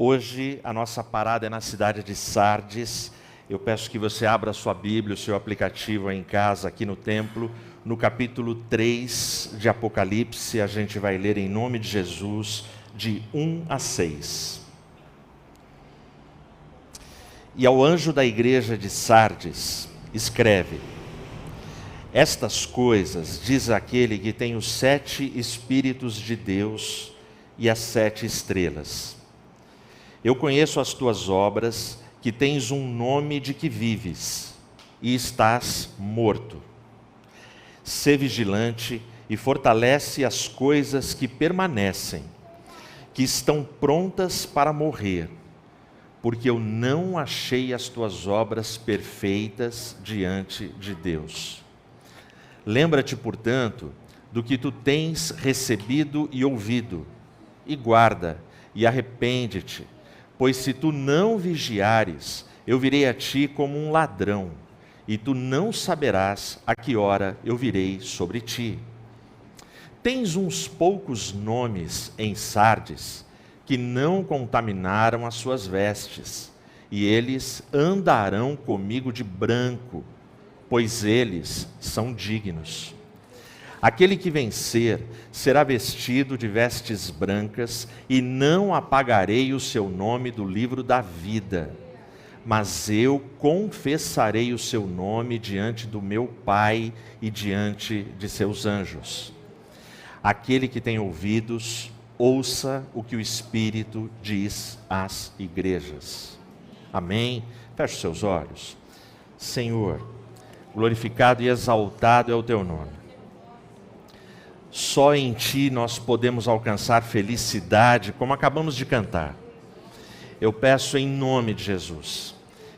Hoje a nossa parada é na cidade de Sardes. Eu peço que você abra a sua Bíblia, o seu aplicativo aí em casa, aqui no templo, no capítulo 3 de Apocalipse. A gente vai ler em nome de Jesus, de 1 a 6. E ao anjo da igreja de Sardes, escreve: estas coisas diz aquele que tem os 7 Espíritos de Deus e as 7 estrelas. Eu conheço as tuas obras, que tens um nome de que vives, e estás morto. Sê vigilante e fortalece as coisas que permanecem, que estão prontas para morrer, porque eu não achei as tuas obras perfeitas diante de Deus. Lembra-te, portanto, do que tu tens recebido e ouvido, e guarda, e arrepende-te, pois se tu não vigiares, eu virei a ti como um ladrão, e tu não saberás a que hora eu virei sobre ti. Tens uns poucos nomes em Sardes, que não contaminaram as suas vestes, e eles andarão comigo de branco, pois eles são dignos. Aquele que vencer será vestido de vestes brancas, e não apagarei o seu nome do livro da vida, mas eu confessarei o seu nome diante do meu Pai e diante de seus anjos. Aquele que tem ouvidos, ouça o que o Espírito diz às igrejas. Amém? Feche os seus olhos. Senhor, glorificado e exaltado é o teu nome. Só em ti nós podemos alcançar felicidade, como acabamos de cantar. Eu peço em nome de Jesus,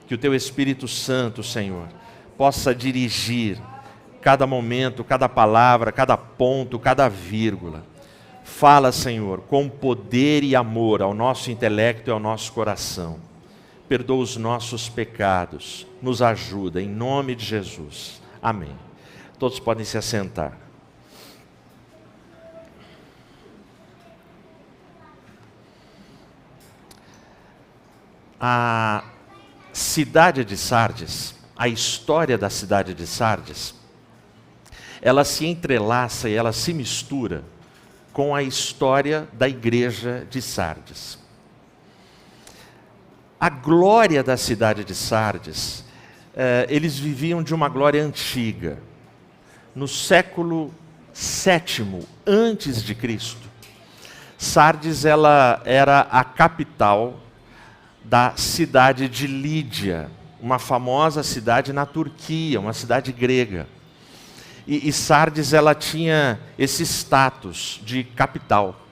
que o teu Espírito Santo, Senhor, possa dirigir cada momento, cada palavra, cada ponto, cada vírgula. Fala, Senhor, com poder e amor ao nosso intelecto e ao nosso coração. Perdoa os nossos pecados, nos ajuda, em nome de Jesus. Amém. Todos podem se assentar. A cidade de Sardes, a história da cidade de Sardes, ela se entrelaça e ela se mistura com a história da igreja de Sardes. A glória da cidade de Sardes, eles viviam de uma glória antiga. No século VII antes de Cristo, Sardes ela era a capital da cidade de Lídia, uma famosa cidade na Turquia, uma cidade grega. E Sardes ela tinha esse status de capital.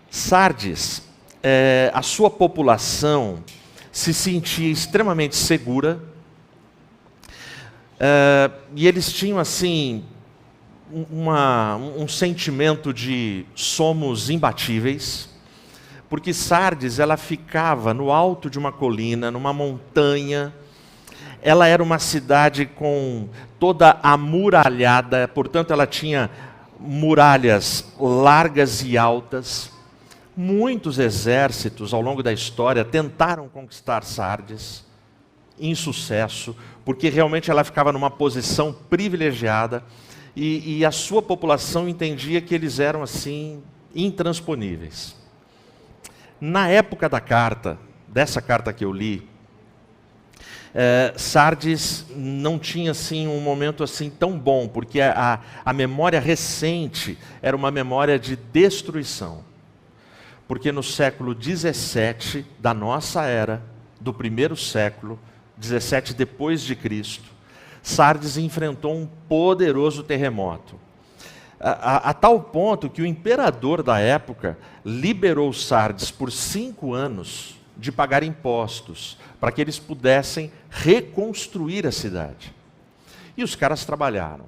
Sardes, a sua população se sentia extremamente segura, e eles tinham assim um sentimento de somos imbatíveis, porque Sardes ela ficava no alto de uma colina, numa montanha. Ela era uma cidade com toda amuralhada, portanto ela tinha muralhas largas e altas. Muitos exércitos ao longo da história tentaram conquistar Sardes, insucesso, porque realmente ela ficava numa posição privilegiada e a sua população entendia que eles eram assim intransponíveis. Na época da carta, dessa carta que eu li, Sardes não tinha assim um momento assim tão bom, porque a memória recente era uma memória de destruição. Porque no século 17 da nossa era, do primeiro século, 17 depois de Cristo, Sardes enfrentou um poderoso terremoto. A tal ponto que o imperador da época liberou Sardes por 5 anos de pagar impostos, para que eles pudessem reconstruir a cidade. E os caras trabalharam.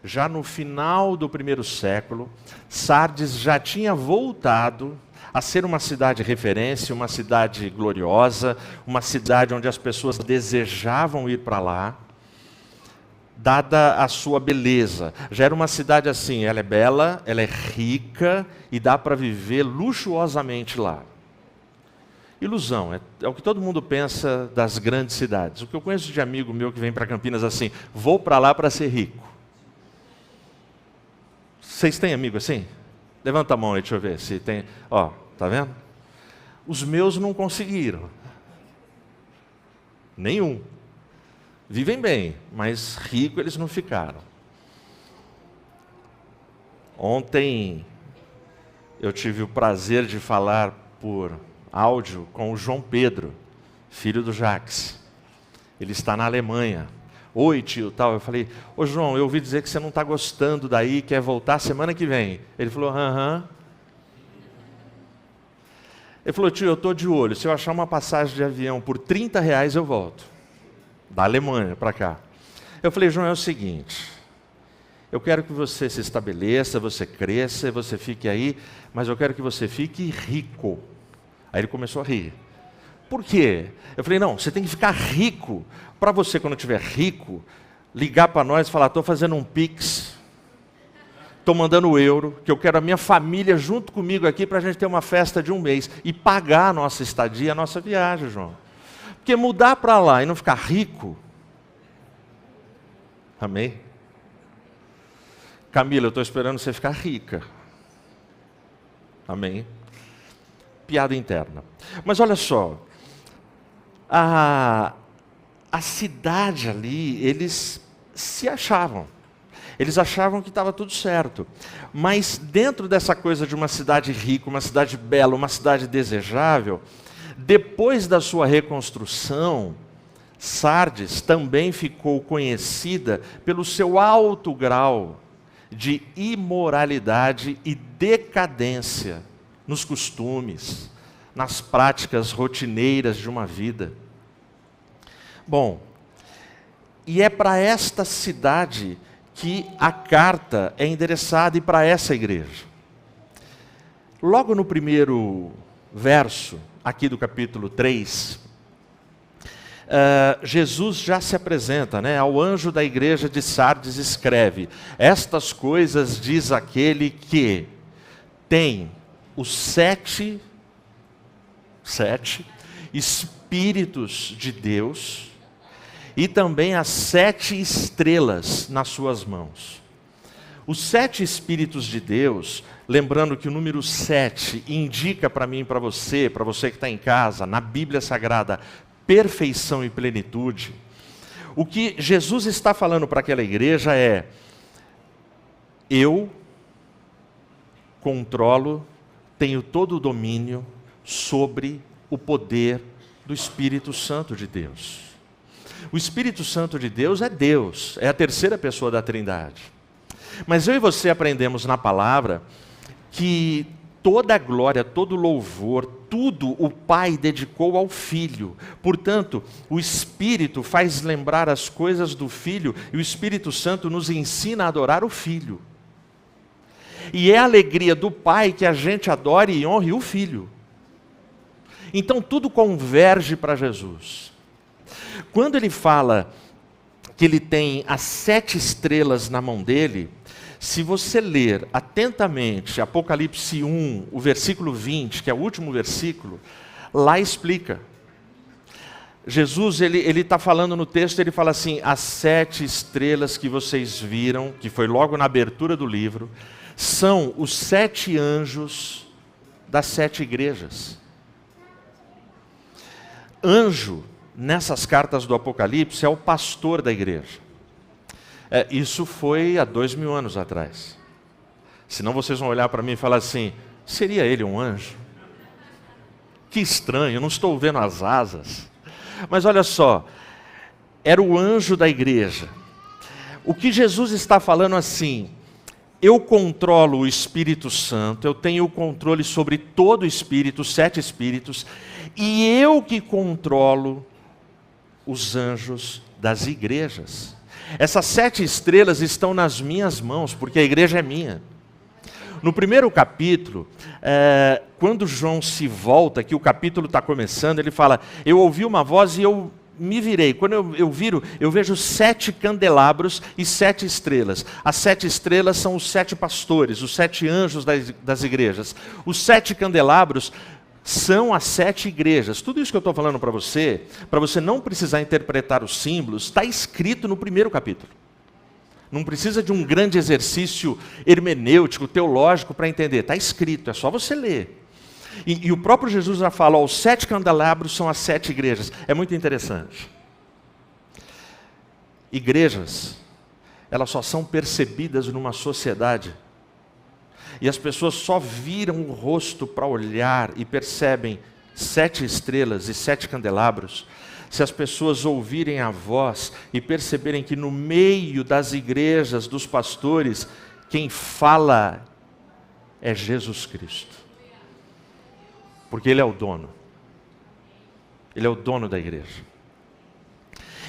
Já no final do primeiro século, Sardes já tinha voltado a ser uma cidade referência, uma cidade gloriosa, uma cidade onde as pessoas desejavam ir para lá, dada a sua beleza. Já era uma cidade assim, ela é bela, ela é rica e dá para viver luxuosamente lá. Ilusão, é o que todo mundo pensa das grandes cidades. O que eu conheço de amigo meu que vem para Campinas assim, vou para lá para ser rico. Vocês têm amigo assim? Levanta a mão aí, deixa eu ver se tem. Ó, tá vendo? Os meus não conseguiram. Nenhum. Vivem bem, mas rico eles não ficaram. Ontem eu tive o prazer de falar por áudio com o João Pedro, filho do Jacques. Ele está na Alemanha. Oi, tio, tal. Eu falei, ô João, eu ouvi dizer que você não está gostando daí, quer voltar semana que vem. Ele falou, aham. Ele falou, tio, eu estou de olho, se eu achar uma passagem de avião por R$30 eu volto. Da Alemanha para cá. Eu falei, João, é o seguinte, eu quero que você se estabeleça, você cresça, você fique aí, mas eu quero que você fique rico. Aí ele começou a rir. Por quê? Eu falei, não, você tem que ficar rico. Para você, quando estiver rico, ligar para nós e falar, estou fazendo um Pix, estou mandando euro, que eu quero a minha família junto comigo aqui para a gente ter uma festa de um mês e pagar a nossa estadia, a nossa viagem, João. Porque mudar para lá e não ficar rico, amém? Camila, eu estou esperando você ficar rica. Amém? Piada interna. Mas olha só, a cidade ali, eles se achavam. Eles achavam que estava tudo certo. Mas dentro dessa coisa de uma cidade rica, uma cidade bela, uma cidade desejável, depois da sua reconstrução, Sardes também ficou conhecida pelo seu alto grau de imoralidade e decadência nos costumes, nas práticas rotineiras de uma vida. Bom, e é para esta cidade que a carta é endereçada e para essa igreja. Logo no primeiro verso, aqui do capítulo 3, Jesus já se apresenta, né? Ao anjo da igreja de Sardes escreve, estas coisas diz aquele que tem os sete Espíritos de Deus e também as 7 estrelas nas suas mãos. Os 7 Espíritos de Deus, lembrando que o número 7 indica para mim e para você que está em casa, na Bíblia Sagrada, perfeição e plenitude. O que Jesus está falando para aquela igreja é, eu controlo, tenho todo o domínio sobre o poder do Espírito Santo de Deus. O Espírito Santo de Deus, é a terceira pessoa da Trindade. Mas eu e você aprendemos na palavra que toda a glória, todo o louvor, tudo o Pai dedicou ao Filho. Portanto, o Espírito faz lembrar as coisas do Filho e o Espírito Santo nos ensina a adorar o Filho. E é a alegria do Pai que a gente adore e honre o Filho. Então tudo converge para Jesus. Quando ele fala que ele tem as 7 estrelas na mão dele, se você ler atentamente Apocalipse 1, o versículo 20, que é o último versículo, lá explica. Jesus, ele está falando no texto, ele fala assim, as 7 estrelas que vocês viram, que foi logo na abertura do livro, são os 7 anjos das 7 igrejas. Anjo, nessas cartas do Apocalipse, é o pastor da igreja. Isso foi há 2000 anos atrás. Senão vocês vão olhar para mim e falar assim, seria ele um anjo? Que estranho, eu não estou vendo as asas. Mas olha só, era o anjo da igreja. O que Jesus está falando assim, eu controlo o Espírito Santo, eu tenho o controle sobre todo o Espírito, 7 Espíritos, e eu que controlo os anjos das igrejas. Essas 7 estrelas estão nas minhas mãos, porque a igreja é minha. No primeiro capítulo, quando João se volta, que o capítulo está começando, ele fala, eu ouvi uma voz e eu me virei. Quando eu viro, eu vejo 7 candelabros e 7 estrelas. As 7 estrelas são os 7 pastores, os 7 anjos das igrejas. Os 7 candelabros são as 7 igrejas. Tudo isso que eu estou falando para você não precisar interpretar os símbolos, está escrito no primeiro capítulo. Não precisa de um grande exercício hermenêutico, teológico para entender. Está escrito, é só você ler. E o próprio Jesus já fala, os 7 candelabros são as 7 igrejas. É muito interessante. Igrejas, elas só são percebidas numa sociedade. E as pessoas só viram o rosto para olhar e percebem 7 estrelas e 7 candelabros, se as pessoas ouvirem a voz e perceberem que no meio das igrejas, dos pastores, quem fala é Jesus Cristo. Porque Ele é o dono. Ele é o dono da igreja.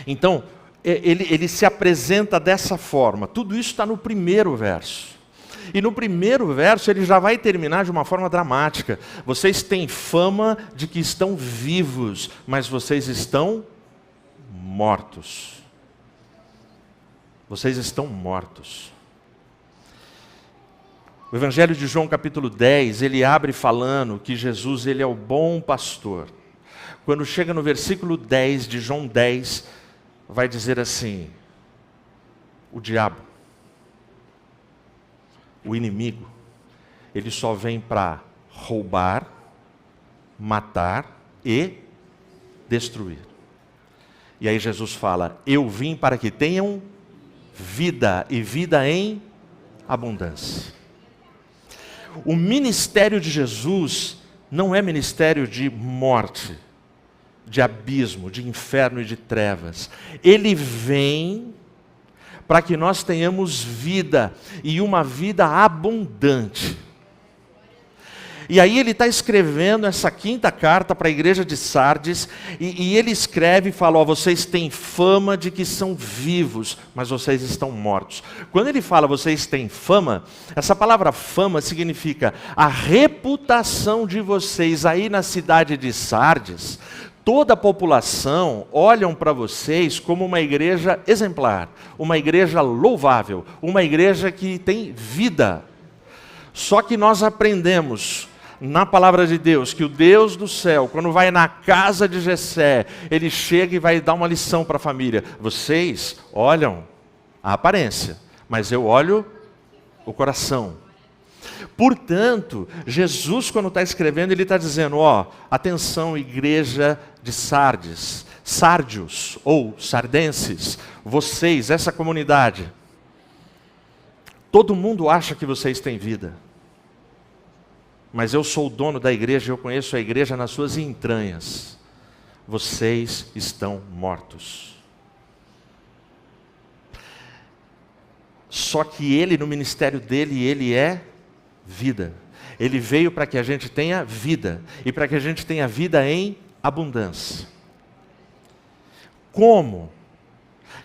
Então, ele se apresenta dessa forma. Tudo isso está no primeiro verso. E no primeiro verso ele já vai terminar de uma forma dramática. Vocês têm fama de que estão vivos, mas vocês estão mortos. Vocês estão mortos. O Evangelho de João capítulo 10, ele abre falando que Jesus ele é o bom pastor. Quando chega no versículo 10 de João 10, vai dizer assim, o diabo, o inimigo, ele só vem para roubar, matar e destruir. E aí Jesus fala, eu vim para que tenham vida, e vida em abundância. O ministério de Jesus não é ministério de morte, de abismo, de inferno e de trevas. Ele vem para que nós tenhamos vida, e uma vida abundante. E aí ele está escrevendo essa 5ª carta para a igreja de Sardes, e ele escreve e fala, ó, vocês têm fama de que são vivos, mas vocês estão mortos. Quando ele fala vocês têm fama, essa palavra fama significa a reputação de vocês aí na cidade de Sardes. Toda a população olham para vocês como uma igreja exemplar, uma igreja louvável, uma igreja que tem vida. Só que nós aprendemos na palavra de Deus que o Deus do céu, quando vai na casa de Jessé, ele chega e vai dar uma lição para a família. Vocês olham a aparência, mas eu olho o coração. Portanto, Jesus, quando está escrevendo, ele está dizendo, ó, atenção, igreja de Sardes, Sárdios ou sardenses, vocês, essa comunidade, todo mundo acha que vocês têm vida, mas eu sou o dono da igreja, eu conheço a igreja nas suas entranhas, vocês estão mortos. Só que ele, no ministério dele, ele é vida. Ele veio para que a gente tenha vida, e para que a gente tenha vida em abundância. Como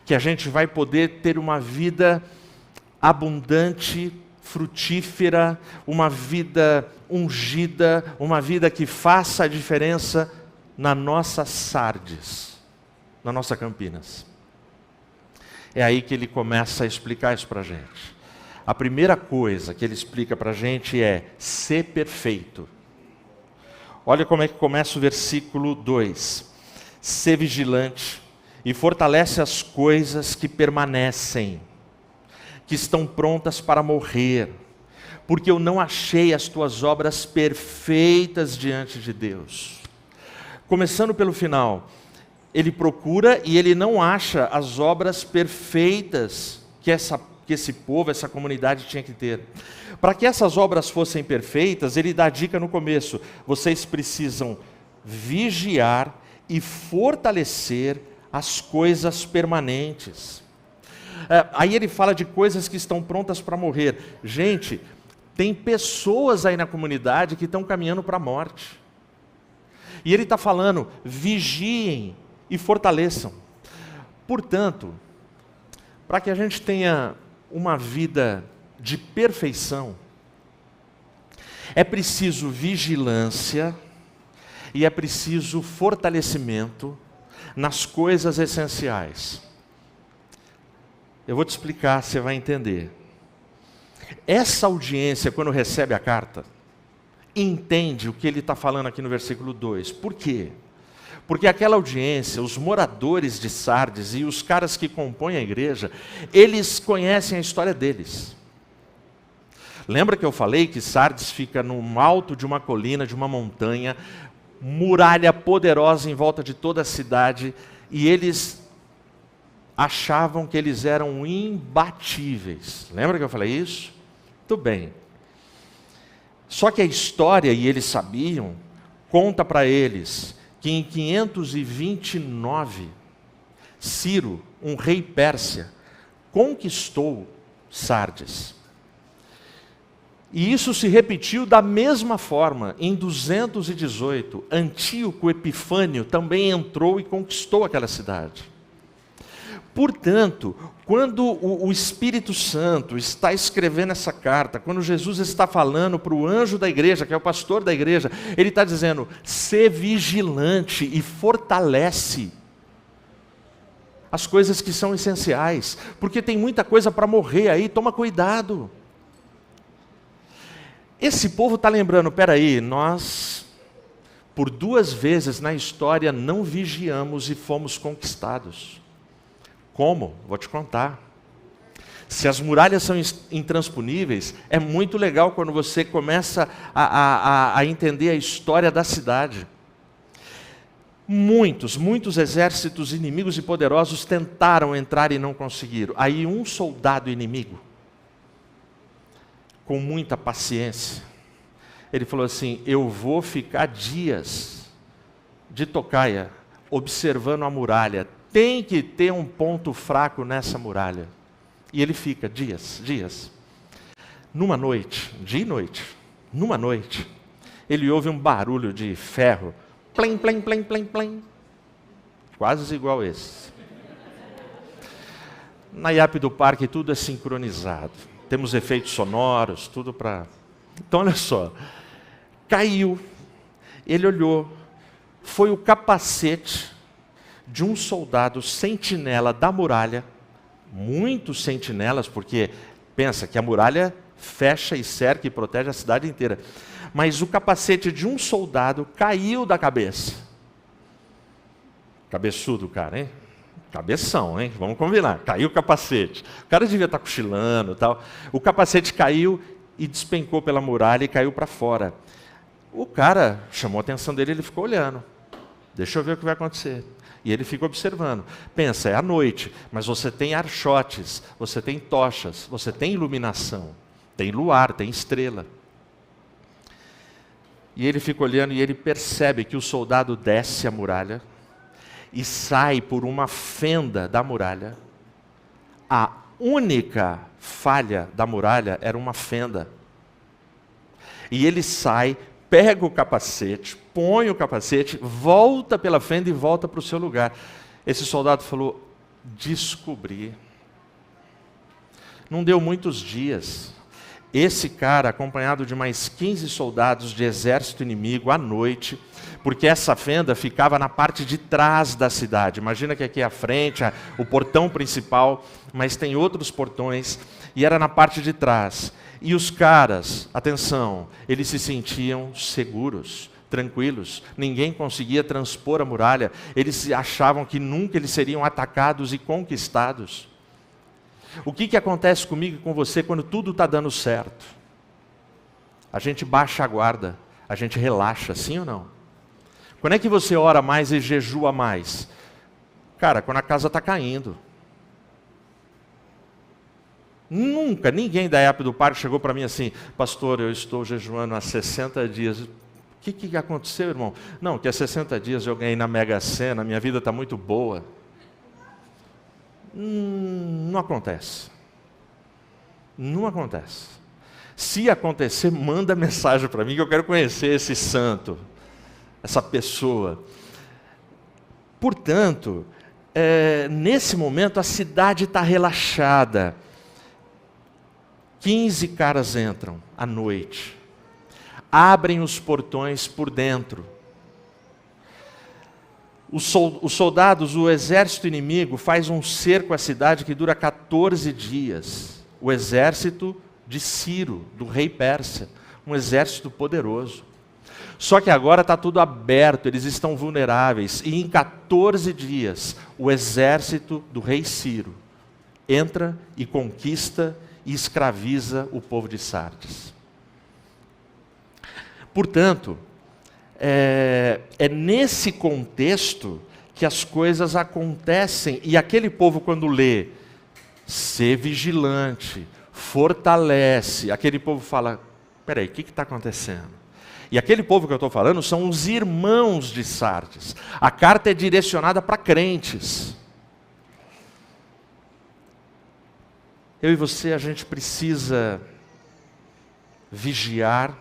que a gente vai poder ter uma vida abundante, frutífera, uma vida ungida, uma vida que faça a diferença na nossa Sardes, na nossa Campinas? É aí que ele começa a explicar isso para a gente. A primeira coisa que ele explica para a gente é ser perfeito. Olha como é que começa o versículo 2. Ser vigilante e fortalece as coisas que permanecem, que estão prontas para morrer, porque eu não achei as tuas obras perfeitas diante de Deus. Começando pelo final, ele procura e ele não acha as obras perfeitas que esse povo, essa comunidade tinha que ter. Para que essas obras fossem perfeitas, ele dá a dica no começo, vocês precisam vigiar e fortalecer as coisas permanentes. Aí ele fala de coisas que estão prontas para morrer. Gente, tem pessoas aí na comunidade que estão caminhando para a morte. E ele está falando, vigiem e fortaleçam. Portanto, para que a gente tenha uma vida de perfeição, é preciso vigilância e é preciso fortalecimento nas coisas essenciais. Eu vou te explicar, você vai entender. Essa audiência, quando recebe a carta, entende o que ele está falando aqui no versículo 2. Por quê? Porque aquela audiência, os moradores de Sardes e os caras que compõem a igreja, eles conhecem a história deles. Lembra que eu falei que Sardes fica no alto de uma colina, de uma montanha, muralha poderosa em volta de toda a cidade, e eles achavam que eles eram imbatíveis. Lembra que eu falei isso? Muito bem. Só que a história, e eles sabiam, conta para eles que em 529, Ciro, um rei pérsia, conquistou Sardes. E isso se repetiu da mesma forma em 218. Antíoco Epifânio também entrou e conquistou aquela cidade. Portanto, quando o Espírito Santo está escrevendo essa carta, quando Jesus está falando para o anjo da igreja, que é o pastor da igreja, ele está dizendo: sê vigilante e fortalece as coisas que são essenciais, porque tem muita coisa para morrer aí, toma cuidado. Esse povo está lembrando, peraí, nós, por 2 vezes na história, não vigiamos e fomos conquistados. Como? Vou te contar. Se as muralhas são intransponíveis, é muito legal quando você começa a entender a história da cidade. Muitos exércitos inimigos e poderosos tentaram entrar e não conseguiram. Aí um soldado inimigo, com muita paciência, ele falou assim: eu vou ficar dias de tocaia observando a muralha. Tem que ter um ponto fraco nessa muralha. E ele fica dias. Numa noite, dia e noite, numa noite, ele ouve um barulho de ferro. Plim, plim, plim, plim, plim. Quase igual esse. Na IAP do parque tudo é sincronizado. Temos efeitos sonoros, tudo para... Então olha só. Caiu. Ele olhou. Foi o capacete de um soldado sentinela da muralha, muitos sentinelas, porque pensa que a muralha fecha e cerca e protege a cidade inteira. Mas o capacete de um soldado caiu da cabeça. Cabeçudo o cara, hein? Cabeção, hein? Vamos combinar. Caiu o capacete. O cara devia estar cochilando e tal. O capacete caiu e despencou pela muralha e caiu para fora. O cara chamou a atenção dele, ele ficou olhando. Deixa eu ver o que vai acontecer. E ele fica observando. Pensa, é à noite, mas você tem archotes, você tem tochas, você tem iluminação, tem luar, tem estrela. E ele fica olhando e ele percebe que o soldado desce a muralha e sai por uma fenda da muralha. A única falha da muralha era uma fenda. E ele sai, pega o capacete, põe o capacete, volta pela fenda e volta para o seu lugar. Esse soldado falou: descobri. Não deu muitos dias. Esse cara, acompanhado de mais 15 soldados de exército inimigo, à noite, porque essa fenda ficava na parte de trás da cidade. Imagina que aqui à frente, o portão principal, mas tem outros portões, e era na parte de trás. E os caras, atenção, eles se sentiam seguros, tranquilos. Ninguém conseguia transpor a muralha. Eles achavam que nunca eles seriam atacados e conquistados. O que acontece comigo e com você quando tudo está dando certo? A gente baixa a guarda, a gente relaxa, sim ou não? Quando é que você ora mais e jejua mais? Cara, quando a casa está caindo. Nunca, ninguém da época do parque chegou para mim assim: pastor, eu estou jejuando há 60 dias. O que aconteceu, irmão? Não, que há 60 dias eu ganhei na Mega Sena, minha vida está muito boa. Não acontece. Não acontece. Se acontecer, manda mensagem para mim que eu quero conhecer esse santo, essa pessoa. Portanto, nesse momento a cidade está relaxada. 15 caras entram à noite, abrem os portões por dentro. Os soldados, o exército inimigo faz um cerco à cidade que dura 14 dias. O exército de Ciro, do rei Pérsia, um exército poderoso. Só que agora está tudo aberto, eles estão vulneráveis. E em 14 dias, o exército do rei Ciro entra e conquista e escraviza o povo de Sardes. Portanto, é nesse contexto que as coisas acontecem. E aquele povo, quando lê, ser vigilante, fortalece, aquele povo fala, peraí, o que está acontecendo? E aquele povo que eu estou falando são os irmãos de Sardes. A carta é direcionada para crentes. Eu e você, a gente precisa vigiar,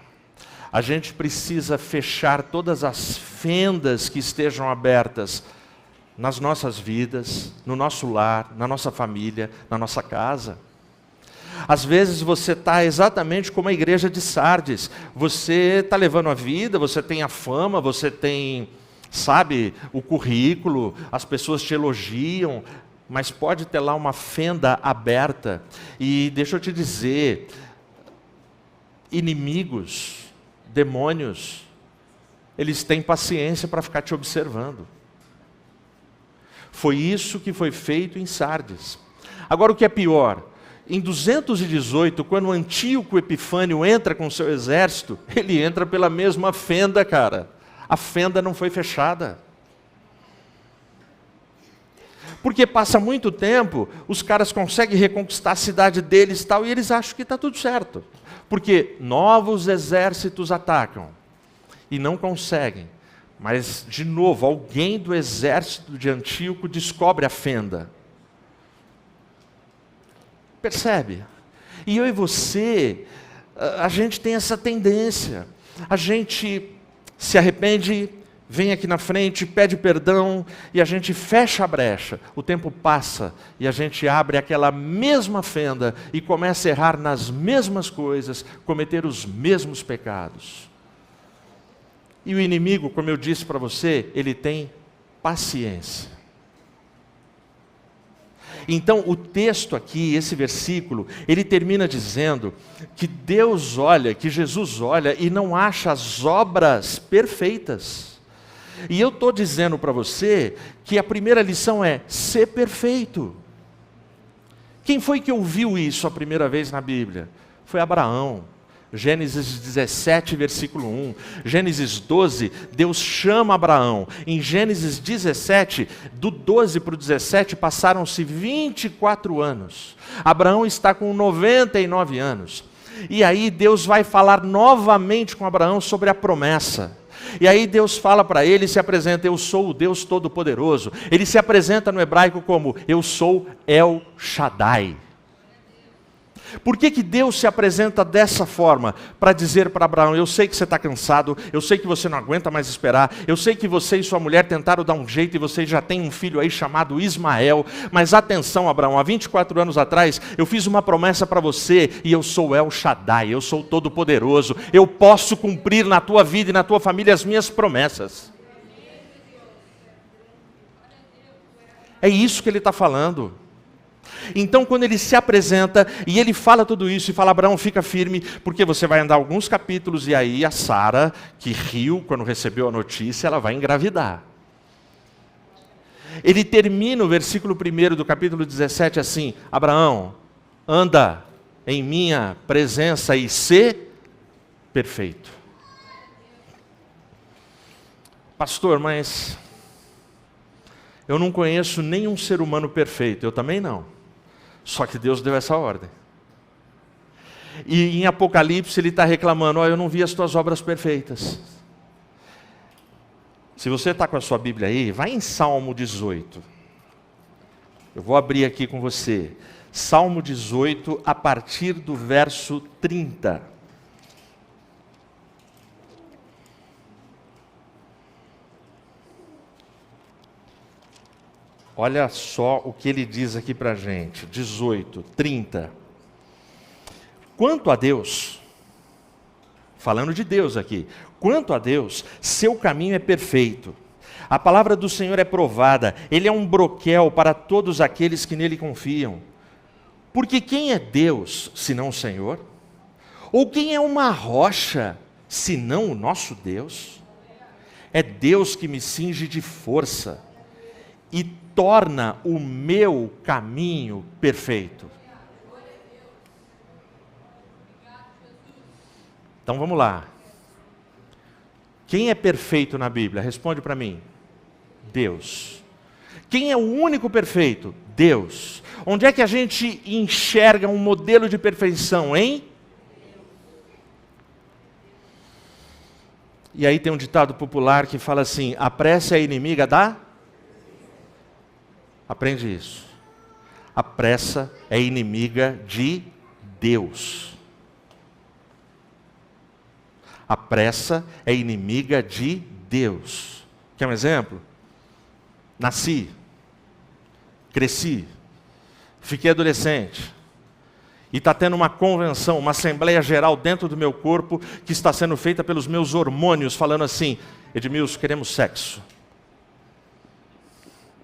a gente precisa fechar todas as fendas que estejam abertas nas nossas vidas, no nosso lar, na nossa família, na nossa casa. Às vezes você está exatamente como a igreja de Sardes. Você está levando a vida, você tem a fama, você tem, sabe, o currículo, as pessoas te elogiam, mas pode ter lá uma fenda aberta. E deixa eu te dizer, inimigos, demônios, eles têm paciência para ficar te observando. Foi isso que foi feito em Sardes. Agora o que é pior, em 218, quando Antíoco Epifânio entra com seu exército, ele entra pela mesma fenda, cara. A fenda não foi fechada. Porque passa muito tempo, os caras conseguem reconquistar a cidade deles e tal, e eles acham que está tudo certo. Porque novos exércitos atacam e não conseguem. Mas, de novo, alguém do exército de Antíoco descobre a fenda. Percebe? E eu e você, a gente tem essa tendência. A gente se arrepende, vem aqui na frente, pede perdão e a gente fecha a brecha. O tempo passa e a gente abre aquela mesma fenda e começa a errar nas mesmas coisas, cometer os mesmos pecados. E o inimigo, como eu disse para você, ele tem paciência. Então, o texto aqui, esse versículo, ele termina dizendo que Deus olha, que Jesus olha e não acha as obras perfeitas. E eu estou dizendo para você que a primeira lição é ser perfeito. Quem foi que ouviu isso a primeira vez na Bíblia? Foi Abraão. Gênesis 17, versículo 1. Gênesis 12, Deus chama Abraão. Em Gênesis 17, do 12 para o 17, passaram-se 24 anos. Abraão está com 99 anos. E aí Deus vai falar novamente com Abraão sobre a promessa. E aí Deus fala para ele, se apresenta, eu sou o Deus Todo-Poderoso. Ele se apresenta no hebraico como, eu sou El Shaddai. Por que Deus se apresenta dessa forma? Para dizer para Abraão, eu sei que você está cansado, eu sei que você não aguenta mais esperar, eu sei que você e sua mulher tentaram dar um jeito e você já tem um filho aí chamado Ismael, mas atenção Abraão, há 24 anos atrás eu fiz uma promessa para você e eu sou El Shaddai, eu sou Todo-Poderoso, eu posso cumprir na tua vida e na tua família as minhas promessas. É isso que ele está falando. Então, quando ele se apresenta e ele fala tudo isso e fala, Abraão, fica firme, porque você vai andar alguns capítulos e aí a Sara, que riu quando recebeu a notícia, ela vai engravidar. Ele termina o versículo 1 do capítulo 17 assim, Abraão, anda em minha presença e sê perfeito. Pastor, mas eu não conheço nenhum ser humano perfeito, eu também não. Só que Deus deu essa ordem. E em Apocalipse ele está reclamando, eu não vi as tuas obras perfeitas. Se você está com a sua Bíblia aí, vai em Salmo 18. Eu vou abrir aqui com você. Salmo 18, a partir do verso 30. Olha só o que ele diz aqui para a gente, 18, 30. Quanto a Deus, falando de Deus aqui, quanto a Deus, seu caminho é perfeito. A palavra do Senhor é provada, ele é um broquel para todos aqueles que nele confiam. Porque quem é Deus, senão o Senhor? Ou quem é uma rocha, senão o nosso Deus? É Deus que me cinge de força e torna o meu caminho perfeito. Então vamos lá. Quem é perfeito na Bíblia? Responde para mim. Deus. Quem é o único perfeito? Deus. Onde é que a gente enxerga um modelo de perfeição, hein? E aí tem um ditado popular que fala assim: a pressa é inimiga da... Aprende isso. A pressa é inimiga de Deus. A pressa é inimiga de Deus. Quer um exemplo? Nasci, cresci, fiquei adolescente, e está tendo uma convenção, uma assembleia geral dentro do meu corpo, que está sendo feita pelos meus hormônios, falando assim: Edmilson, queremos sexo.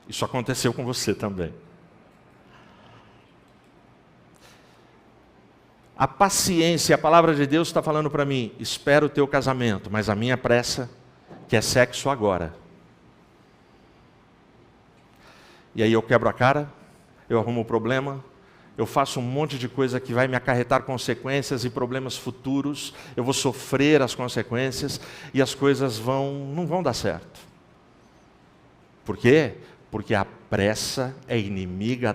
Isso aconteceu com você também. A paciência, a palavra de Deus está falando para mim: espera o teu casamento, mas a minha pressa quer sexo agora. E aí eu quebro a cara, eu arrumo o problema, eu faço um monte de coisa que vai me acarretar consequências e problemas futuros, eu vou sofrer as consequências e as coisas não vão dar certo. Por quê? Porque a pressa é inimiga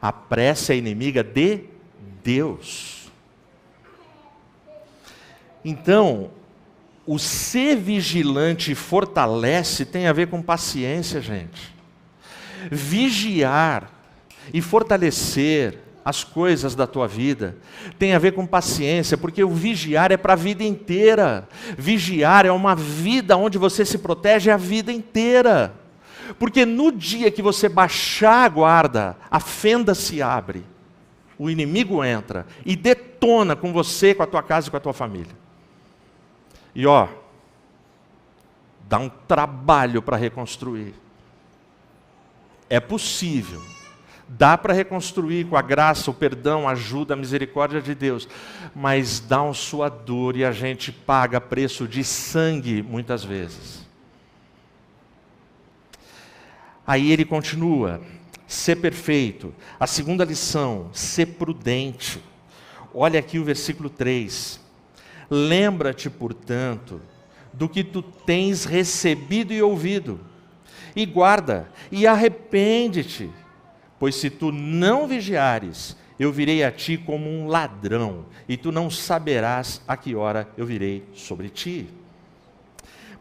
a pressa é inimiga de Deus. Então, o ser vigilante fortalece tem a ver com paciência, gente. Vigiar e fortalecer as coisas da tua vida tem a ver com paciência, porque o vigiar é para a vida inteira. Vigiar é uma vida onde você se protege a vida inteira. Porque no dia que você baixar a guarda, a fenda se abre, o inimigo entra e detona com você, com a tua casa e com a tua família. E dá um trabalho para reconstruir. É possível. Dá para reconstruir com a graça, o perdão, a ajuda, a misericórdia de Deus. Mas dá um suador e a gente paga preço de sangue muitas vezes. Aí ele continua: ser perfeito. A segunda lição, ser prudente. Olha aqui o versículo 3. Lembra-te, portanto, do que tu tens recebido e ouvido, e guarda, e arrepende-te, pois se tu não vigiares, eu virei a ti como um ladrão, e tu não saberás a que hora eu virei sobre ti.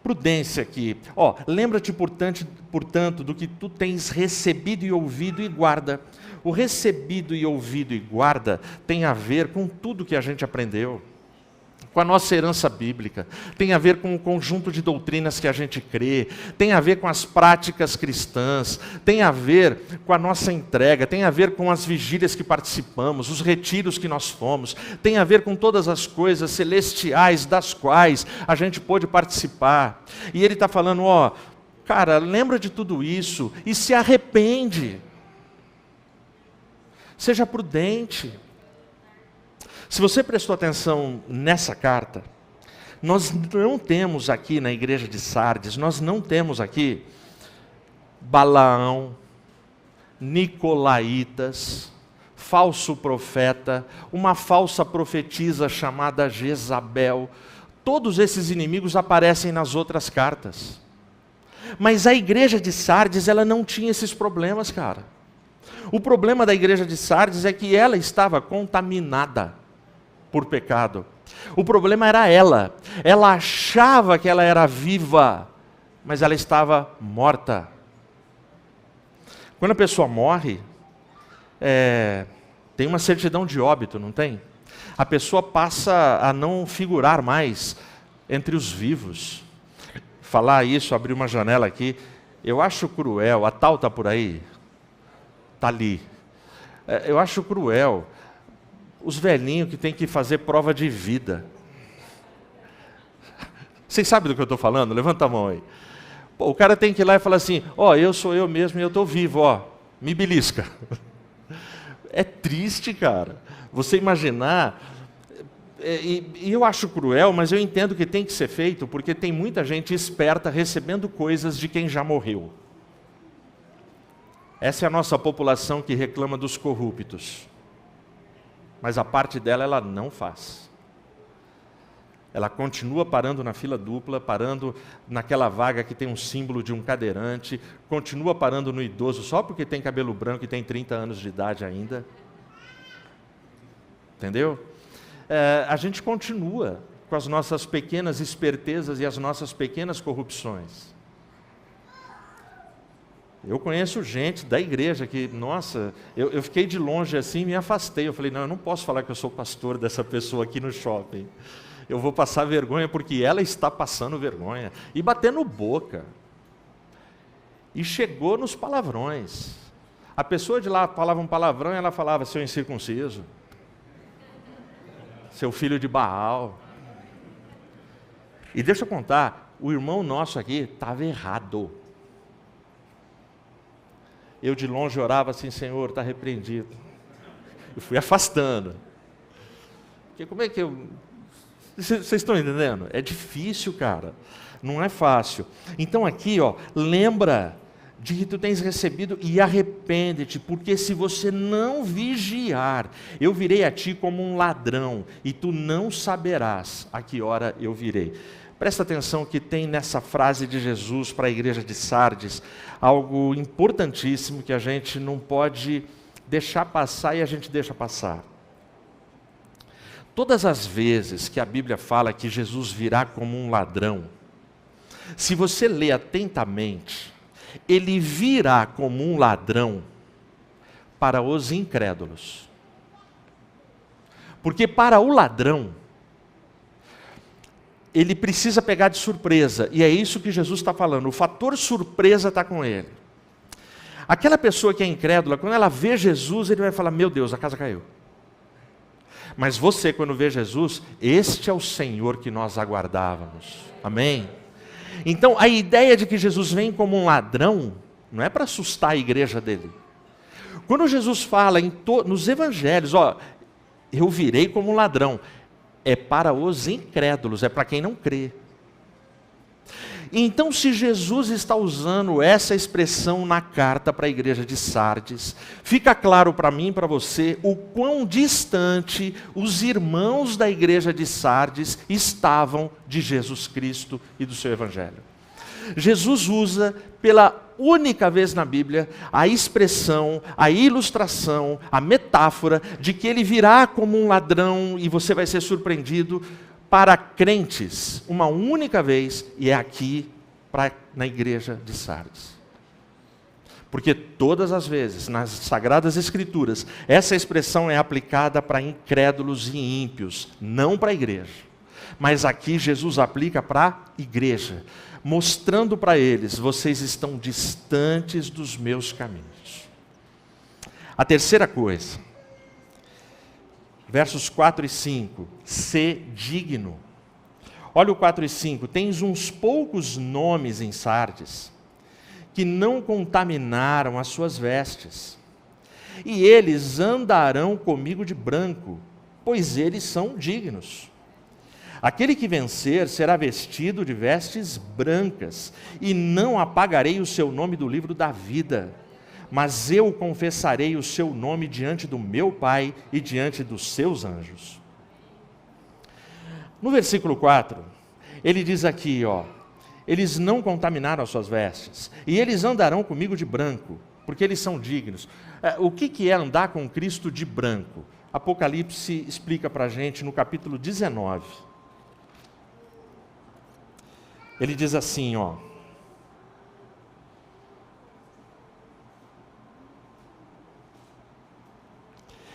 Prudência aqui. Lembra-te, portanto, do que tu tens recebido e ouvido, e guarda. O recebido e ouvido e guarda tem a ver com tudo que a gente aprendeu, com a nossa herança bíblica, tem a ver com o conjunto de doutrinas que a gente crê, tem a ver com as práticas cristãs, tem a ver com a nossa entrega, tem a ver com as vigílias que participamos, os retiros que nós fomos, tem a ver com todas as coisas celestiais das quais a gente pôde participar. E ele está falando, cara, lembra de tudo isso e se arrepende. Seja prudente. Se você prestou atenção nessa carta, nós não temos aqui na igreja de Sardes, nós não temos aqui Balaão, nicolaítas, falso profeta, uma falsa profetisa chamada Jezabel. Todos esses inimigos aparecem nas outras cartas. Mas a igreja de Sardes, ela não tinha esses problemas, cara. O problema da igreja de Sardes é que ela estava contaminada por pecado. O problema era ela. Ela achava que ela era viva, mas ela estava morta. Quando a pessoa morre, tem uma certidão de óbito, não tem? A pessoa passa a não figurar mais entre os vivos. Falar isso, abrir uma janela aqui, eu acho cruel. A tal está por aí? Está ali. Eu acho cruel. Os velhinhos que têm que fazer prova de vida. Vocês sabem do que eu estou falando? Levanta a mão aí. O cara tem que ir lá e falar assim, eu sou eu mesmo e eu estou vivo, me belisca. É triste, cara. Você imaginar, E eu acho cruel, mas eu entendo que tem que ser feito, porque tem muita gente esperta recebendo coisas de quem já morreu. Essa é a nossa população que reclama dos corruptos. Mas a parte dela ela não faz. Ela continua parando na fila dupla, parando naquela vaga que tem um símbolo de um cadeirante, continua parando no idoso só porque tem cabelo branco e tem 30 anos de idade ainda. Entendeu? A gente continua com as nossas pequenas espertezas e as nossas pequenas corrupções. Eu conheço gente da igreja que, nossa, eu fiquei de longe assim e me afastei. Eu falei, não, eu não posso falar que eu sou pastor dessa pessoa aqui no shopping. Eu vou passar vergonha porque ela está passando vergonha. E batendo boca. E chegou nos palavrões. A pessoa de lá falava um palavrão e ela falava, seu incircunciso, seu filho de Baal. E deixa eu contar, o irmão nosso aqui estava errado. Eu de longe orava assim, Senhor, está repreendido. Eu fui afastando. Porque como é que eu... Vocês estão entendendo? É difícil, cara. Não é fácil. Então aqui, ó, lembra de que tu tens recebido e arrepende-te, porque se você não vigiar, eu virei a ti como um ladrão, e tu não saberás a que hora eu virei. Presta atenção que tem nessa frase de Jesus para a igreja de Sardes, algo importantíssimo que a gente não pode deixar passar e a gente deixa passar. Todas as vezes que a Bíblia fala que Jesus virá como um ladrão, se você lê atentamente, ele virá como um ladrão para os incrédulos. Porque para o ladrão, ele precisa pegar de surpresa, e é isso que Jesus está falando, o fator surpresa está com ele. Aquela pessoa que é incrédula, quando ela vê Jesus, ele vai falar, meu Deus, a casa caiu. Mas você, quando vê Jesus, este é o Senhor que nós aguardávamos. Amém? Então, a ideia de que Jesus vem como um ladrão, não é para assustar a igreja dele. Quando Jesus fala nos evangelhos, ó, eu virei como um ladrão, é para os incrédulos, é para quem não crê. Então, se Jesus está usando essa expressão na carta para a igreja de Sardes, fica claro para mim e para você o quão distante os irmãos da igreja de Sardes estavam de Jesus Cristo e do seu evangelho. Jesus usa pela única vez na Bíblia a expressão, a ilustração, a metáfora de que ele virá como um ladrão e você vai ser surpreendido para crentes, uma única vez, e é aqui na igreja de Sardes. Porque todas as vezes, nas Sagradas Escrituras, essa expressão é aplicada para incrédulos e ímpios, não para a igreja. Mas aqui Jesus aplica para a igreja, mostrando para eles, vocês estão distantes dos meus caminhos. A terceira coisa, versos 4 e 5, ser digno. Olha o 4 e 5, tens uns poucos nomes em Sardes, que não contaminaram as suas vestes, e eles andarão comigo de branco, pois eles são dignos. Aquele que vencer será vestido de vestes brancas, e não apagarei o seu nome do livro da vida, mas eu confessarei o seu nome diante do meu Pai e diante dos seus anjos. No versículo 4, ele diz aqui, ó, eles não contaminaram as suas vestes, e eles andarão comigo de branco, porque eles são dignos. O que é andar com Cristo de branco? Apocalipse explica para a gente no capítulo 19. Ele diz assim, ó,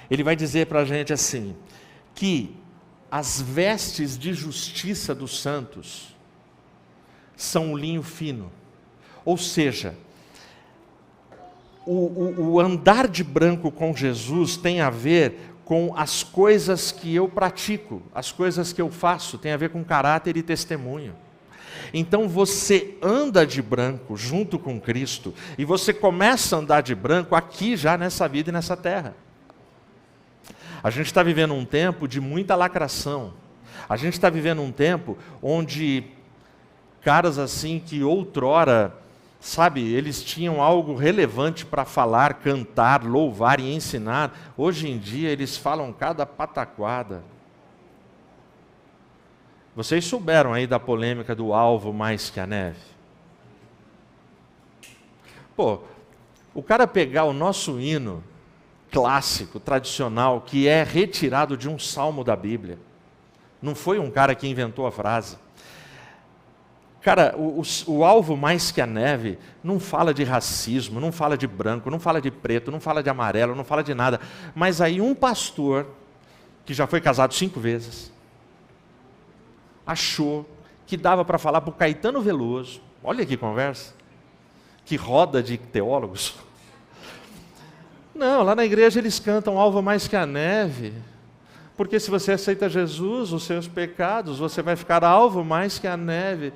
ele vai dizer para a gente assim, que as vestes de justiça dos santos são um linho fino. Ou seja, o andar de branco com Jesus tem a ver com as coisas que eu pratico, as coisas que eu faço, tem a ver com caráter e testemunho. Então você anda de branco junto com Cristo, e você começa a andar de branco aqui já nessa vida e nessa terra. A gente está vivendo um tempo de muita lacração. A gente está vivendo um tempo onde caras assim que outrora, sabe, eles tinham algo relevante para falar, cantar, louvar e ensinar. Hoje em dia eles falam cada pataquada. Vocês souberam aí da polêmica do alvo mais que a neve? Pô, o cara pegar o nosso hino clássico, tradicional, que é retirado de um salmo da Bíblia. Não foi um cara que inventou a frase. Cara, o alvo mais que a neve não fala de racismo, não fala de branco, não fala de preto, não fala de amarelo, não fala de nada. Mas aí um pastor, que já foi casado 5 vezes, achou que dava para falar para o Caetano Veloso, olha que conversa, que roda de teólogos. Não, lá na igreja eles cantam alvo mais que a neve, porque se você aceita Jesus, os seus pecados, você vai ficar alvo mais que a neve.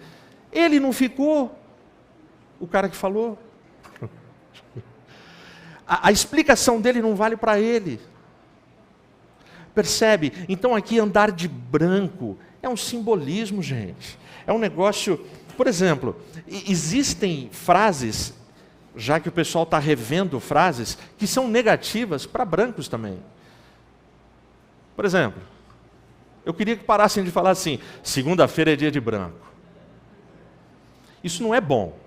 Ele não ficou, o cara que falou. A explicação dele não vale para ele. Percebe? Então aqui andar de branco é um simbolismo, gente. É um negócio... Por exemplo, existem frases, já que o pessoal está revendo frases, que são negativas para brancos também. Por exemplo, eu queria que parassem de falar assim, segunda-feira é dia de branco. Isso não é bom.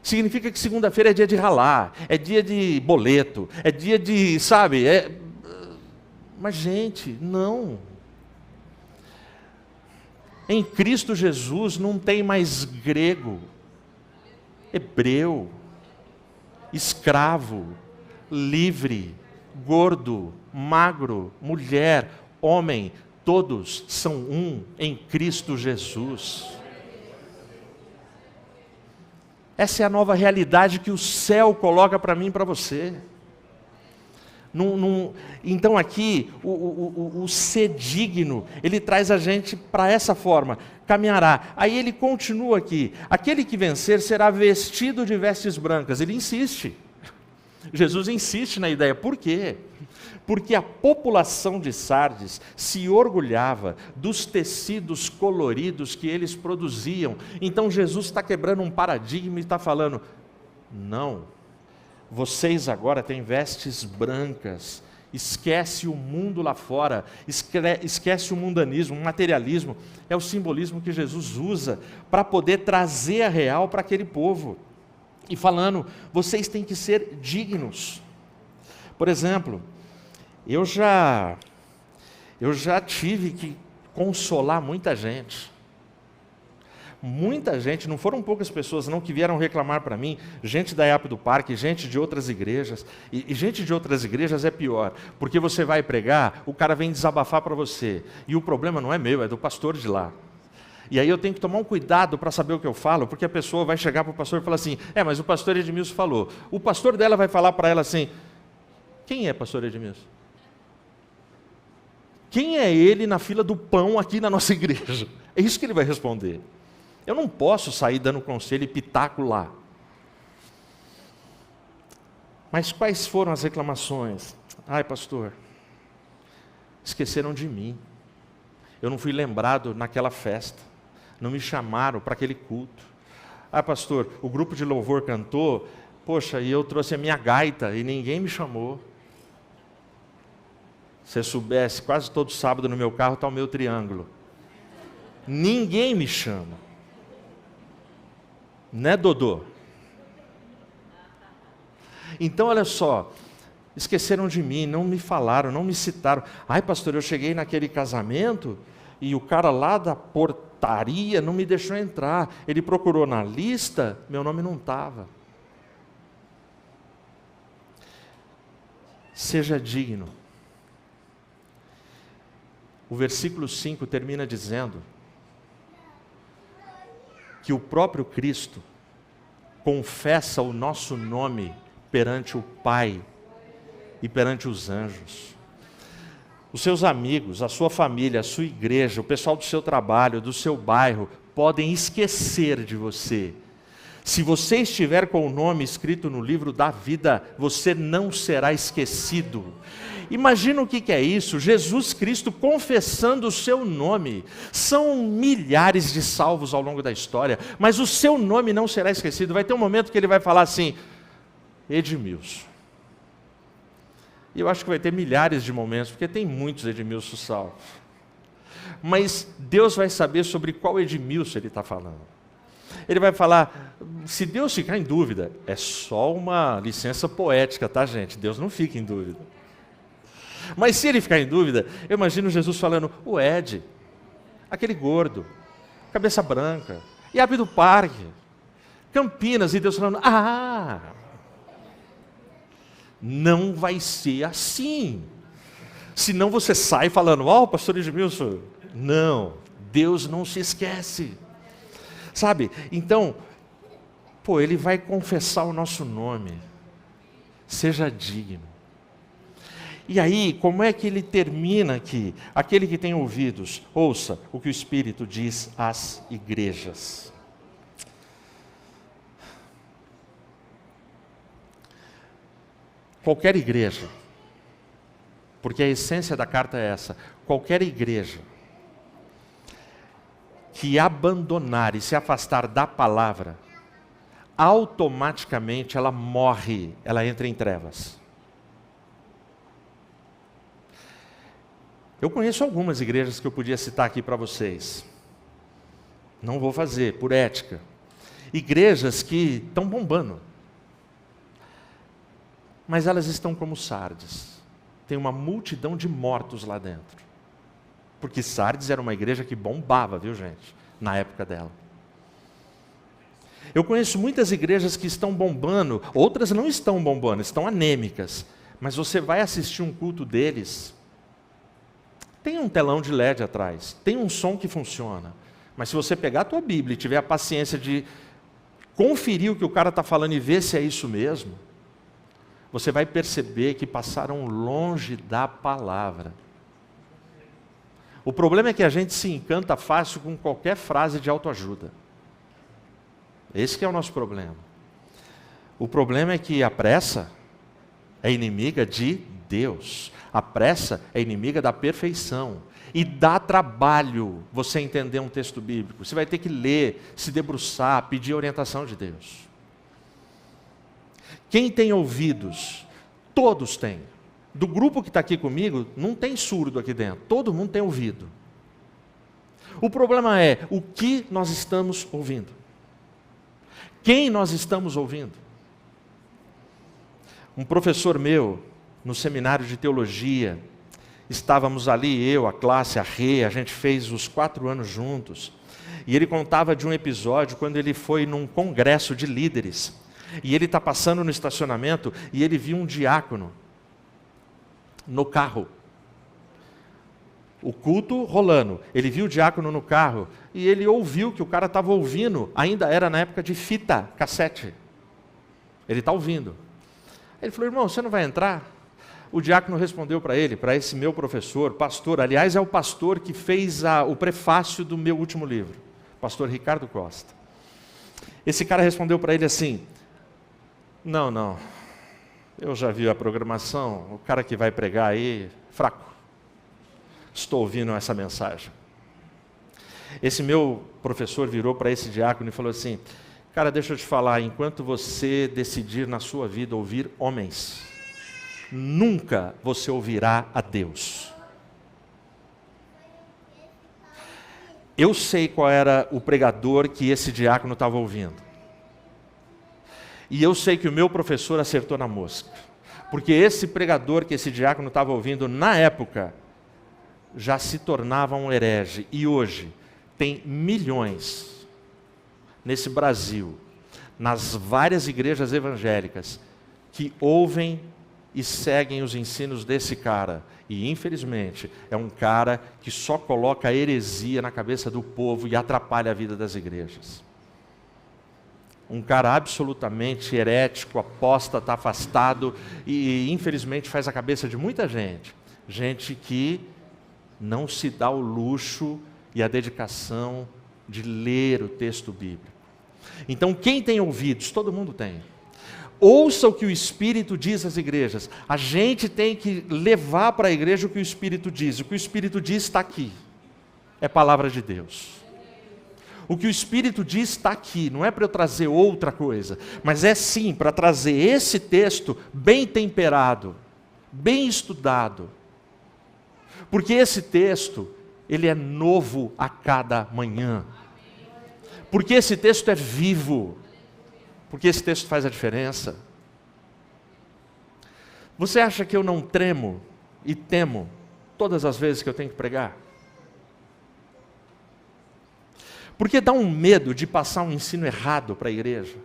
Significa que segunda-feira é dia de ralar, é dia de boleto, é dia de, sabe, Mas, gente, não. Em Cristo Jesus não tem mais grego, hebreu, escravo, livre, gordo, magro, mulher, homem, todos são um em Cristo Jesus. Essa é a nova realidade que o céu coloca para mim e para você. Então aqui, o ser digno, ele traz a gente para essa forma, caminhará. Aí ele continua aqui, aquele que vencer será vestido de vestes brancas. Ele insiste, Jesus insiste na ideia, por quê? Porque a população de Sardes se orgulhava dos tecidos coloridos que eles produziam. Então Jesus está quebrando um paradigma e está falando, não, vocês agora têm vestes brancas, esquece o mundo lá fora, esquece o mundanismo, o materialismo, é o simbolismo que Jesus usa para poder trazer a real para aquele povo. E falando, vocês têm que ser dignos. Por exemplo, eu já tive que consolar muita gente. Muita gente, não foram poucas pessoas não que vieram reclamar para mim, gente da EAP do Parque, gente de outras igrejas, e gente de outras igrejas é pior, porque você vai pregar, o cara vem desabafar para você, e o problema não é meu, é do pastor de lá. E aí eu tenho que tomar um cuidado para saber o que eu falo, porque a pessoa vai chegar para o pastor e falar assim, mas o pastor Edmilson falou. O pastor dela vai falar para ela assim, quem é pastor Edmilson? Quem é ele na fila do pão aqui na nossa igreja? É isso que ele vai responder. Eu não posso sair dando conselho e pitaco lá. Mas quais foram as reclamações? Ai, pastor, esqueceram de mim. Eu não fui lembrado naquela festa. Não me chamaram para aquele culto. Ah, pastor, o grupo de louvor cantou, poxa, e eu trouxe a minha gaita e ninguém me chamou. Se você soubesse, quase todo sábado no meu carro está o meu triângulo. Ninguém me chama. Né, Dodô? Então, olha só, esqueceram de mim, não me falaram, não me citaram. Ai, pastor, eu cheguei naquele casamento e o cara lá da portaria não me deixou entrar. Ele procurou na lista, meu nome não estava. Seja digno. O versículo 5 termina dizendo que o próprio Cristo confessa o nosso nome perante o Pai e perante os anjos. Os seus amigos, a sua família, a sua igreja, o pessoal do seu trabalho, do seu bairro, podem esquecer de você. Se você estiver com o nome escrito no livro da vida, você não será esquecido. Imagina o que é isso, Jesus Cristo confessando o seu nome. São milhares de salvos ao longo da história, mas o seu nome não será esquecido. Vai ter um momento que ele vai falar assim, Edmilson. E eu acho que vai ter milhares de momentos, porque tem muitos Edmilson salvos. Mas Deus vai saber sobre qual Edmilson ele está falando. Ele vai falar, se Deus ficar em dúvida, é só uma licença poética, tá, gente? Deus não fica em dúvida. Mas se ele ficar em dúvida, eu imagino Jesus falando, o Ed, aquele gordo, cabeça branca, Iabe do Parque, Campinas, e Deus falando, não vai ser assim. Senão você sai falando, pastor Edmilson, não, Deus não se esquece. Sabe, então, ele vai confessar o nosso nome, seja digno. E aí, como é que ele termina aqui? Aquele que tem ouvidos, ouça o que o Espírito diz às igrejas. Qualquer igreja, porque a essência da carta é essa, qualquer igreja que abandonar e se afastar da palavra, automaticamente ela morre, ela entra em trevas. Eu conheço algumas igrejas que eu podia citar aqui para vocês. Não vou fazer, por ética. Igrejas que estão bombando. Mas elas estão como Sardes. Tem uma multidão de mortos lá dentro. Porque Sardes era uma igreja que bombava, viu, gente? Na época dela. Eu conheço muitas igrejas que estão bombando, outras não estão bombando, estão anêmicas. Mas você vai assistir um culto deles, tem um telão de LED atrás, tem um som que funciona. Mas se você pegar a tua Bíblia e tiver a paciência de conferir o que o cara está falando e ver se é isso mesmo, você vai perceber que passaram longe da palavra. O problema é que a gente se encanta fácil com qualquer frase de autoajuda. Esse que é o nosso problema. O problema é que a pressa é inimiga de Deus. A pressa é inimiga da perfeição. E dá trabalho você entender um texto bíblico. Você vai ter que ler, se debruçar, pedir orientação de Deus. Quem tem ouvidos? Todos têm. Do grupo que está aqui comigo, não tem surdo aqui dentro. Todo mundo tem ouvido. O problema é o que nós estamos ouvindo. Quem nós estamos ouvindo? Um professor meu, no seminário de teologia, estávamos ali, eu, a classe, a Rê, a gente fez os 4 anos juntos, e ele contava de um episódio quando ele foi num congresso de líderes, e ele está passando no estacionamento, e ele viu um diácono no carro, o culto rolando, ele viu o diácono no carro, e ele ouviu que o cara estava ouvindo, ainda era na época de fita, cassete, ele está ouvindo. Ele falou, irmão, você não vai entrar? O diácono respondeu para ele, para esse meu professor, pastor, aliás é o pastor que fez o prefácio do meu último livro, pastor Ricardo Costa. Esse cara respondeu para ele assim, não, eu já vi a programação, o cara que vai pregar aí, fraco, estou ouvindo essa mensagem. Esse meu professor virou para esse diácono e falou assim, cara, deixa eu te falar, enquanto você decidir na sua vida ouvir homens, nunca você ouvirá a Deus. Eu sei qual era o pregador que esse diácono estava ouvindo. E eu sei que o meu professor acertou na mosca. Porque esse pregador que esse diácono estava ouvindo, na época, já se tornava um herege. E hoje, tem milhões nesse Brasil, nas várias igrejas evangélicas, que ouvem e seguem os ensinos desse cara. E, infelizmente, é um cara que só coloca heresia na cabeça do povo e atrapalha a vida das igrejas. Um cara absolutamente herético, apóstata, afastado, e, infelizmente, faz a cabeça de muita gente. Gente que não se dá o luxo e a dedicação de ler o texto bíblico. Então, quem tem ouvidos? Todo mundo tem. Ouça o que o Espírito diz às igrejas. A gente tem que levar para a igreja o que o Espírito diz. O que o Espírito diz está aqui. É palavra de Deus. O que o Espírito diz está aqui. Não é para eu trazer outra coisa. Mas é sim para trazer esse texto bem temperado, bem estudado. Porque esse texto, ele é novo a cada manhã. Porque esse texto é vivo. Porque esse texto faz a diferença. Você acha que eu não tremo e temo todas as vezes que eu tenho que pregar? Porque dá um medo de passar um ensino errado para a igreja.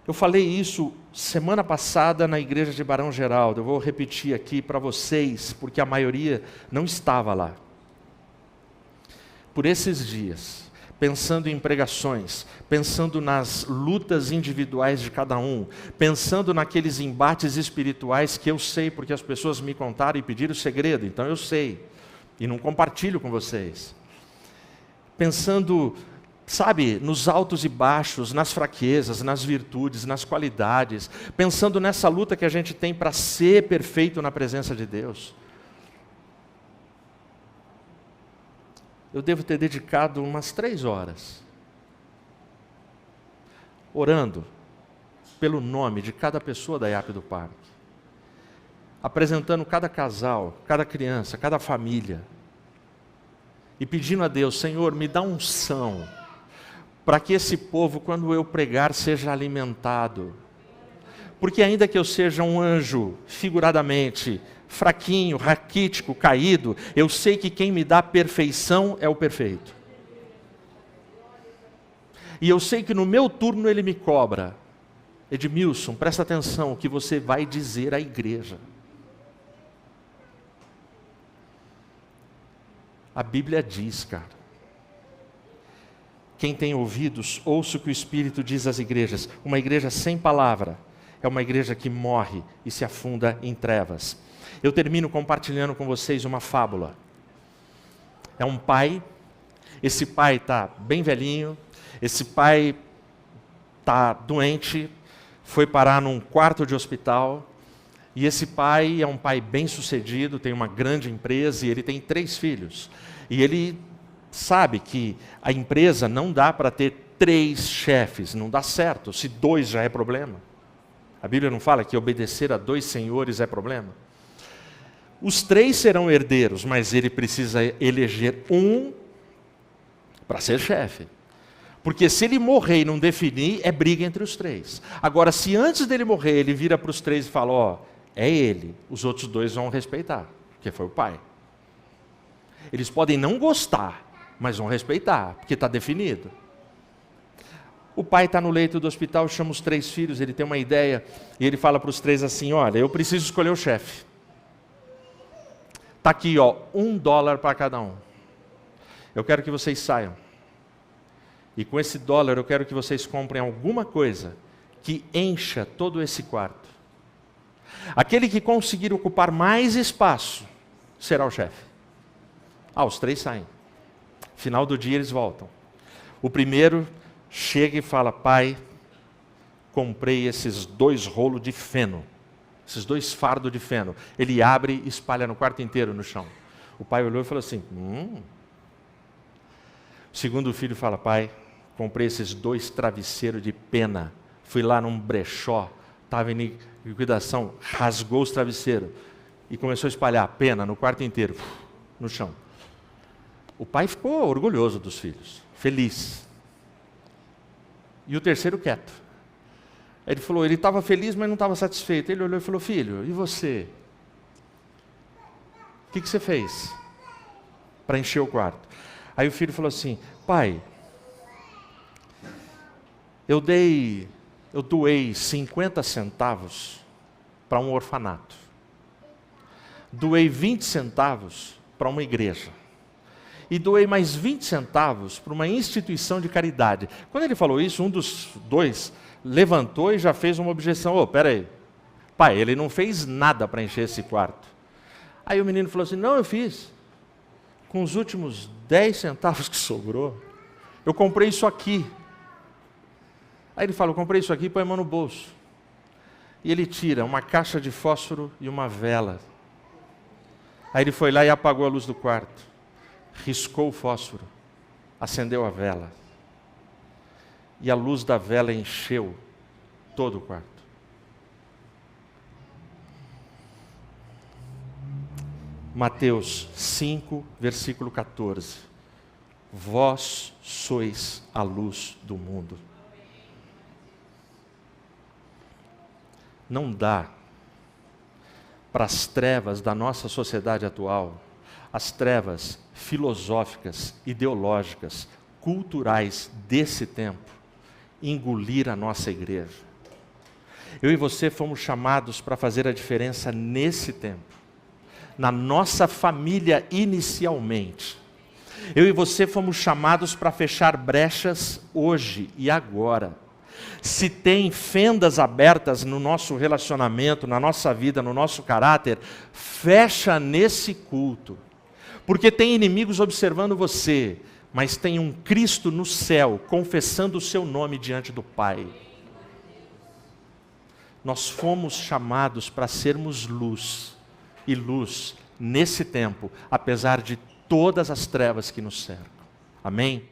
Eu falei isso semana passada na igreja de Barão Geraldo. Eu vou repetir aqui para vocês, porque a maioria não estava lá. Por esses dias, pensando em pregações, pensando nas lutas individuais de cada um, pensando naqueles embates espirituais que eu sei, porque as pessoas me contaram e pediram segredo, então eu sei, e não compartilho com vocês. Pensando, sabe, nos altos e baixos, nas fraquezas, nas virtudes, nas qualidades, pensando nessa luta que a gente tem para ser perfeito na presença de Deus. Eu devo ter dedicado umas 3 horas orando pelo nome de cada pessoa da IAP do Parque, apresentando cada casal, cada criança, cada família, e pedindo a Deus: Senhor, me dá unção, para que esse povo, quando eu pregar, seja alimentado. Porque ainda que eu seja um anjo, figuradamente, fraquinho, raquítico, caído, eu sei que quem me dá perfeição é o perfeito. E eu sei que no meu turno ele me cobra: Edmilson, presta atenção o que você vai dizer à igreja. A Bíblia diz, cara, quem tem ouvidos, ouça o que o Espírito diz às igrejas. Uma igreja sem palavra é uma igreja que morre e se afunda em trevas. Eu termino compartilhando com vocês uma fábula. É um pai, esse pai está bem velhinho, esse pai está doente, foi parar num quarto de hospital, e esse pai é um pai bem sucedido, tem uma grande empresa e ele tem 3 filhos. E ele sabe que a empresa não dá para ter 3 chefes, não dá certo, se 2 já é problema. A Bíblia não fala que obedecer a 2 senhores é problema? Os 3 serão herdeiros, mas ele precisa eleger um para ser chefe. Porque se ele morrer e não definir, é briga entre os 3. Agora, se antes dele morrer, ele vira para os 3 e fala: ó, é ele, os outros 2 vão respeitar, porque foi o pai. Eles podem não gostar, mas vão respeitar, porque está definido. O pai está no leito do hospital, chama os 3 filhos, ele tem uma ideia, e ele fala para os 3 assim: olha, eu preciso escolher o chefe. Está aqui, ó, $1 para cada um. Eu quero que vocês saiam. E com esse $1 eu quero que vocês comprem alguma coisa que encha todo esse quarto. Aquele que conseguir ocupar mais espaço será o chefe. Os 3 saem. Final do dia eles voltam. O primeiro chega e fala: pai, comprei esses 2 rolos de feno. Esses 2 fardos de feno. Ele abre e espalha no quarto inteiro, no chão. O pai olhou e falou assim: O segundo filho fala: pai, comprei esses 2 travesseiros de pena. Fui lá num brechó, estava em liquidação, rasgou os travesseiros e começou a espalhar pena no quarto inteiro, no chão. O pai ficou orgulhoso dos filhos, feliz. E o terceiro quieto. Ele falou, ele estava feliz, mas não estava satisfeito. Ele olhou e falou: filho, e você? O que você fez para encher o quarto? Aí o filho falou assim: pai, eu doei 50 centavos para um orfanato. Doei 20 centavos para uma igreja. E doei mais 20 centavos para uma instituição de caridade. Quando ele falou isso, um dos 2 levantou e já fez uma objeção. Espera aí, pai, ele não fez nada para encher esse quarto. Aí o menino falou assim, não, eu fiz. Com os últimos 10 centavos que sobrou, eu comprei isso aqui. Aí ele fala, eu comprei isso aqui e põe a mão no bolso. E ele tira uma caixa de fósforo e uma vela. Aí ele foi lá e apagou a luz do quarto. Riscou o fósforo. Acendeu a vela. E a luz da vela encheu todo o quarto. Mateus 5, versículo 14. Vós sois a luz do mundo. Não dá para as trevas da nossa sociedade atual, as trevas filosóficas, ideológicas, culturais desse tempo, engolir a nossa igreja. Eu e você fomos chamados para fazer a diferença nesse tempo, na nossa família inicialmente. Eu e você fomos chamados para fechar brechas hoje e agora. Se tem fendas abertas no nosso relacionamento, na nossa vida, no nosso caráter, fecha nesse culto. Porque tem inimigos observando você, mas tem um Cristo no céu, confessando o seu nome diante do Pai. Nós fomos chamados para sermos luz, e luz nesse tempo, apesar de todas as trevas que nos cercam. Amém?